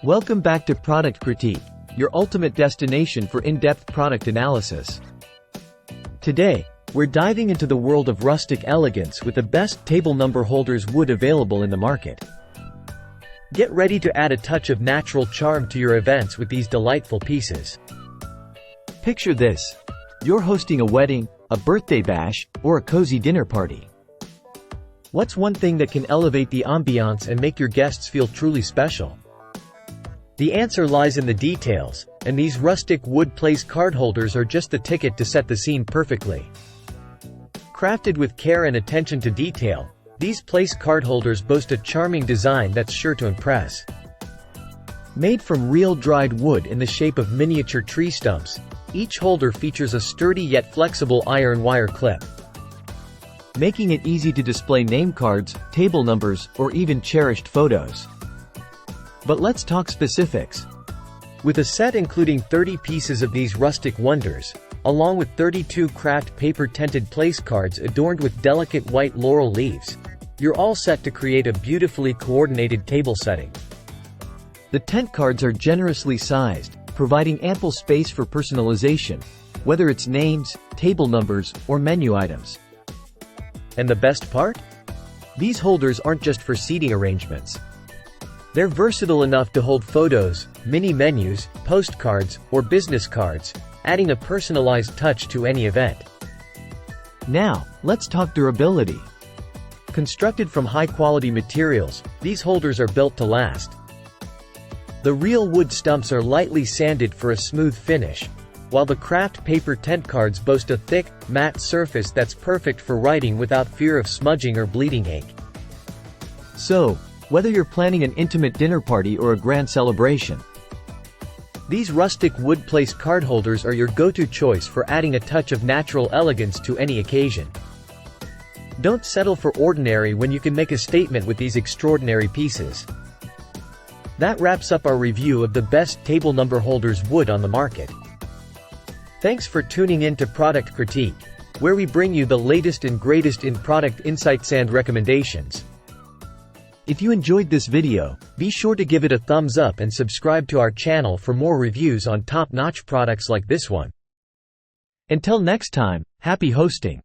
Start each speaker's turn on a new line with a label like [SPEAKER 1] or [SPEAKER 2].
[SPEAKER 1] Welcome back to Product Critique, your ultimate destination for in-depth product analysis. Today, we're diving into the world of rustic elegance with the best table number holders wood available in the market. Get ready to add a touch of natural charm to your events with these delightful pieces. Picture this: you're hosting a wedding, a birthday bash, or a cozy dinner party. What's one thing that can elevate the ambiance and make your guests feel truly special? The answer lies in the details, and these rustic wood place card holders are just the ticket to set the scene perfectly. Crafted with care and attention to detail, these place card holders boast a charming design that's sure to impress. Made from real dried wood in the shape of miniature tree stumps, each holder features a sturdy yet flexible iron wire clip, making it easy to display name cards, table numbers, or even cherished photos. But let's talk specifics. With a set including 30 pieces of these rustic wonders, along with 32 craft paper tinted place cards adorned with delicate white laurel leaves, you're all set to create a beautifully coordinated table setting. The tent cards are generously sized, providing ample space for personalization, whether it's names, table numbers, or menu items. And the best part? These holders aren't just for seating arrangements. They're versatile enough to hold photos, mini menus, postcards, or business cards, adding a personalized touch to any event. Now, let's talk durability. Constructed from high-quality materials, these holders are built to last. The real wood stumps are lightly sanded for a smooth finish, while the craft paper tent cards boast a thick, matte surface that's perfect for writing without fear of smudging or bleeding ink. So, whether you're planning an intimate dinner party or a grand celebration, these rustic wood place card holders are your go-to choice for adding a touch of natural elegance to any occasion. Don't settle for ordinary when you can make a statement with these extraordinary pieces. That wraps up our review of the best table number holders wood on the market. Thanks for tuning in to Product Critique, where we bring you the latest and greatest in product insights and recommendations. If you enjoyed this video, be sure to give it a thumbs up and subscribe to our channel for more reviews on top-notch products like this one. Until next time, happy hosting!